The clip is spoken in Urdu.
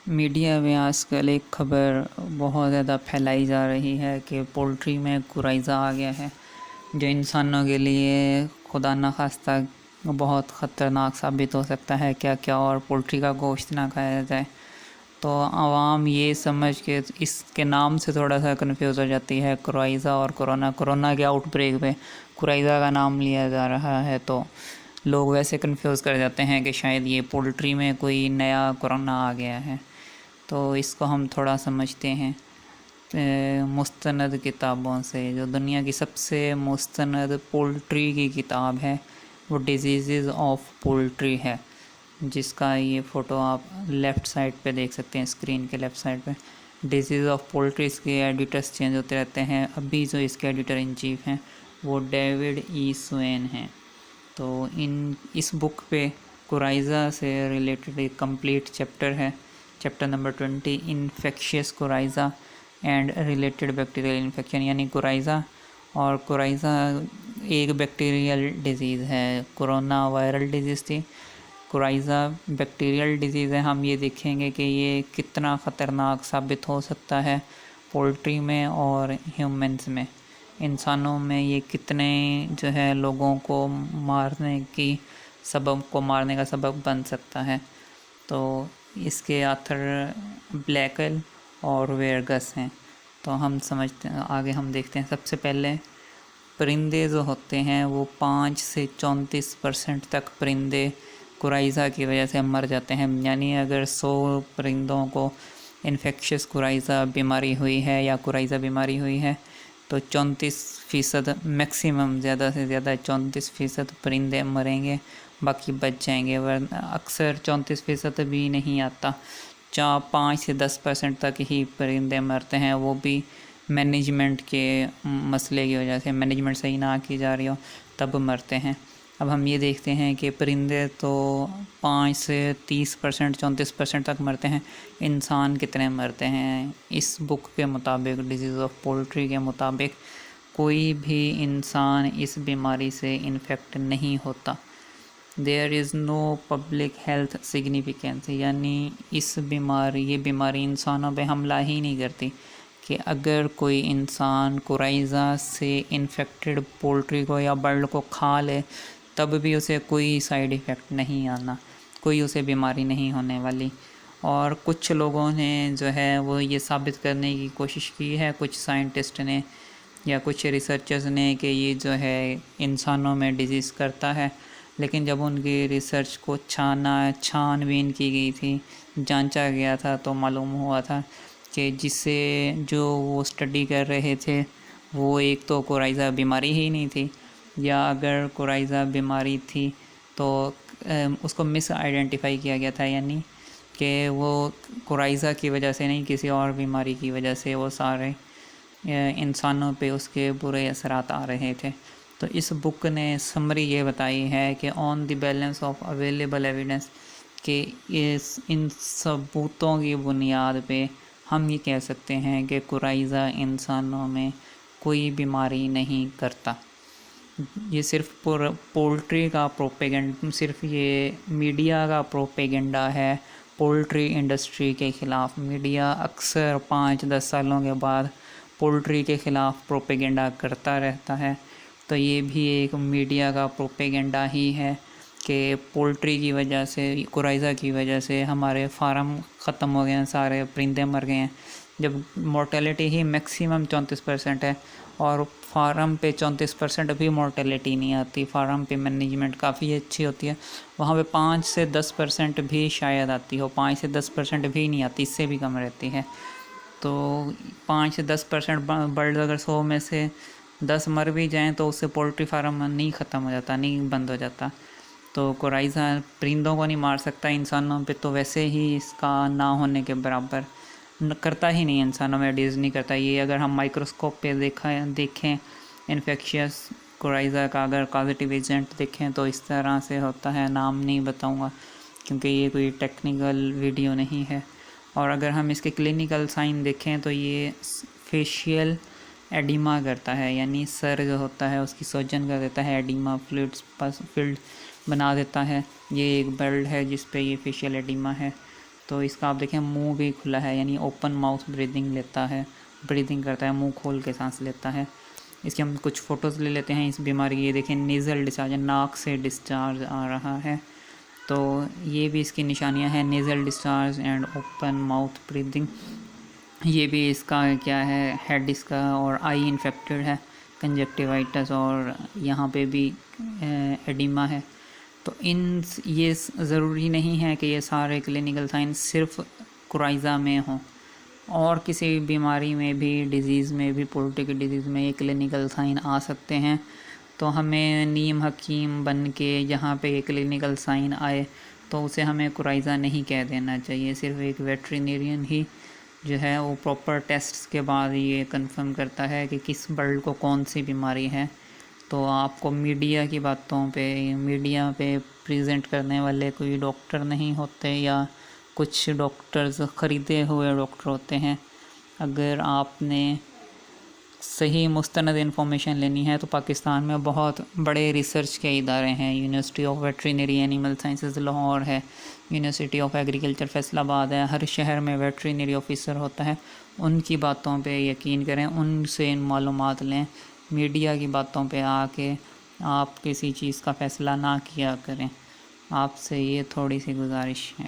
میڈیا میں آج کل ایک خبر بہت زیادہ پھیلائی جا رہی ہے کہ پولٹری میں کورائزہ آ گیا ہے، جو انسانوں کے لیے خدا نخواستہ بہت خطرناک ثابت ہو سکتا ہے کیا اور پولٹری کا گوشت نہ کھایا جائے۔ تو عوام یہ سمجھ کے اس کے نام سے تھوڑا سا کنفیوز ہو جاتی ہے، کورائزہ اور کرونا کے آؤٹ بریک پہ کورائزہ کا نام لیا جا رہا ہے، تو لوگ ویسے کنفیوز کر جاتے ہیں کہ شاید یہ پولٹری میں کوئی نیا کرونا آ گیا ہے۔ تو اس کو ہم تھوڑا سمجھتے ہیں مستند کتابوں سے۔ جو دنیا کی سب سے مستند پولٹری کی کتاب ہے وہ ڈیزیزز آف پولٹری ہے، جس کا یہ فوٹو آپ لیفٹ سائڈ پہ دیکھ سکتے ہیں، اسکرین کے لیفٹ سائڈ پہ۔ ڈیزیز آف پولٹری، اس کے ایڈیٹرز چینج ہوتے رہتے ہیں، ابھی جو اس کے ایڈیٹر ان چیف ہیں وہ ڈیوڈ ای سوین ہیں۔ تو اس بک پہ کورائزہ سے ریلیٹڈ ایک کمپلیٹ چیپٹر ہے، chapter number 20، infectious coryza and related bacterial infection, یعنی کورائزہ ایک بیکٹیریل ڈیزیز ہے۔ کرونا وائرل ڈیزیز تھی، کورائزہ بیکٹیریل ڈیزیز ہے۔ ہم یہ دیکھیں گے کہ یہ کتنا خطرناک ثابت ہو سکتا ہے پولٹری میں اور ہیومنز میں، انسانوں میں یہ کتنے جو ہے لوگوں کو مارنے کا سبب بن سکتا ہے۔ تو اس کے آتھر بلیکل اور ویرگس ہیں۔ تو ہم سمجھتے ہیں، آگے ہم دیکھتے ہیں۔ سب سے پہلے پرندے جو ہوتے ہیں وہ 5 سے 34% تک پرندے کورائزہ کی وجہ سے مر جاتے ہیں، یعنی اگر 100 پرندوں کو انفیکشس کورائزہ بیماری ہوئی ہے یا کورائزہ بیماری ہوئی ہے تو 34% میکسیمم، زیادہ سے زیادہ 34% پرندے مریں گے، باقی بچ جائیں گے۔ ورنہ اکثر 34% بھی نہیں آتا، 5 سے 10% تک ہی پرندے مرتے ہیں، وہ بھی مینجمنٹ کے مسئلے کی وجہ سے، مینجمنٹ صحیح نہ کی جا رہی ہو تب مرتے ہیں۔ اب ہم یہ دیکھتے ہیں کہ پرندے تو 5 سے 30%، 34% تک مرتے ہیں، انسان کتنے مرتے ہیں؟ اس بک کے مطابق، ڈیزیز آف پولٹری کے مطابق، کوئی بھی انسان اس بیماری سے انفیکٹ نہیں ہوتا۔ There is no public health significance، یعنی یہ بیماری انسانوں پہ حملہ ہی نہیں کرتی کہ اگر کوئی انسان کورائزہ سے انفیکٹڈ پولٹری کو یا برڈ کو کھا لے تب بھی اسے کوئی سائیڈ ایفیکٹ نہیں آنا، کوئی اسے بیماری نہیں ہونے والی۔ اور کچھ لوگوں نے جو ہے وہ یہ ثابت کرنے کی کوشش کی ہے، کچھ سائنٹسٹ نے یا کچھ ریسرچرز نے، کہ یہ جو ہے انسانوں میں ڈیزیز کرتا ہے، لیکن جب ان کی ریسرچ کو چھان بین کی گئی تھی، جانچا گیا تھا، تو معلوم ہوا تھا کہ جو وہ اسٹڈی کر رہے تھے وہ ایک تو کورائزہ بیماری ہی نہیں تھی، یا اگر کورائزہ بیماری تھی تو اس کو مس آئیڈینٹیفائی کیا گیا تھا، یعنی کہ وہ کورائزہ کی وجہ سے نہیں، کسی اور بیماری کی وجہ سے وہ سارے انسانوں پہ اس کے برے اثرات آ رہے تھے۔ تو اس بک نے سمری یہ بتائی ہے کہ on the balance of available evidence, کہ ان ثبوتوں کی بنیاد پہ ہم یہ کہہ سکتے ہیں کہ کورائزہ انسانوں میں کوئی بیماری نہیں کرتا۔ یہ صرف پولٹری کا صرف یہ میڈیا کا پروپیگنڈا ہے پولٹری انڈسٹری کے خلاف۔ میڈیا اکثر 5-10 سالوں کے بعد پولٹری کے خلاف پروپیگنڈا کرتا رہتا ہے، تو یہ بھی ایک میڈیا کا پروپیگنڈا ہی ہے کہ پولٹری کی وجہ سے، کورائزہ کی وجہ سے ہمارے فارم ختم ہو گئے ہیں، سارے پرندے مر گئے ہیں، جب مورٹیلیٹی ہی میکسیمم 34% ہے، اور فارم پہ 34% بھی مورٹیلیٹی نہیں آتی۔ فارم پہ مینجمنٹ کافی اچھی ہوتی ہے، وہاں پہ 5 سے 10% بھی شاید آتی ہو، 5 سے 10% بھی نہیں آتی، اس سے بھی کم رہتی ہے۔ تو 5 سے 10% برڈ اگر 100 میں سے 10 مر بھی جائیں تو اس سے پولٹری فارم نہیں ختم ہو جاتا، نہیں بند ہو جاتا۔ تو کورائزہ پرندوں کو نہیں مار سکتا، انسانوں پہ تو ویسے ہی اس کا نہ ہونے کے برابر کرتا ہی نہیں، انسانوں میں ڈیز نہیں کرتا۔ یہ اگر ہم مائکروسکوپ پہ دیکھیں انفیکشیس کورائزہ کا اگر کازیٹیو ایجنٹ دیکھیں تو اس طرح سے ہوتا ہے، نام نہیں بتاؤں گا کیونکہ یہ کوئی ٹیکنیکل ویڈیو نہیں ہے۔ اور اگر ہم اس کے کلینکل سائن دیکھیں تو یہ فیشیل ایڈیما کرتا ہے، یعنی سر جو ہوتا ہے اس کی سوجن کر دیتا ہے، ایڈیما فلڈ بنا دیتا ہے۔ یہ ایک برڈ ہے جس پہ یہ فیشیل ایڈیما ہے۔ تو اس کا آپ دیکھیں منہ بھی کھلا ہے، یعنی اوپن ماؤتھ بریدنگ کرتا ہے، منہ کھول کے سانس لیتا ہے۔ اس کی ہم کچھ فوٹوز لے لیتے ہیں اس بیماری کی۔ یہ دیکھیں نیزل ڈسچارج، ناک سے ڈسچارج آ رہا ہے، تو یہ بھی اس کی نشانیاں ہیں، nasal discharge and open mouth breathing. یہ بھی اس کا کیا ہے، ہیڈ اس کا اور آئی انفیکٹڈ ہے، کنجکٹیوائٹس، اور یہاں پہ بھی ایڈیما ہے۔ تو یہ ضروری نہیں ہے کہ یہ سارے کلینکل سائنس صرف کورائی میں ہوں، اور کسی بیماری میں بھی، ڈیزیز میں بھی، پولٹری کی ڈیزیز میں یہ کلینکل سائن آ سکتے ہیں۔ تو ہمیں نیم حکیم بن کے جہاں پہ یہ کلینکل سائن آئے تو اسے ہمیں کورائی نہیں کہہ دینا چاہیے۔ صرف ایک ویٹرینیرین ہی جو ہے وہ پراپر ٹیسٹس کے بعد یہ کنفرم کرتا ہے کہ کس برڈ کو کون سی بیماری ہے۔ تو آپ کو میڈیا کی باتوں پہ، میڈیا پہ پریزنٹ کرنے والے کوئی ڈاکٹر نہیں ہوتے، یا کچھ ڈاکٹرز خریدے ہوئے ڈاکٹر ہوتے ہیں۔ اگر آپ نے صحیح مستند انفارمیشن لینی ہے تو پاکستان میں بہت بڑے ریسرچ کے ادارے ہیں، university of veterinary animal sciences Lahore ہے، یونیورسٹی آف ایگریکلچر فیصل آباد ہے، ہر شہر میں ویٹرینری آفیسر ہوتا ہے۔ ان کی باتوں پہ یقین کریں، ان سے معلومات لیں، میڈیا کی باتوں پہ آ کے آپ کسی چیز کا فیصلہ نہ کیا کریں۔ آپ سے یہ تھوڑی سی گزارش ہے۔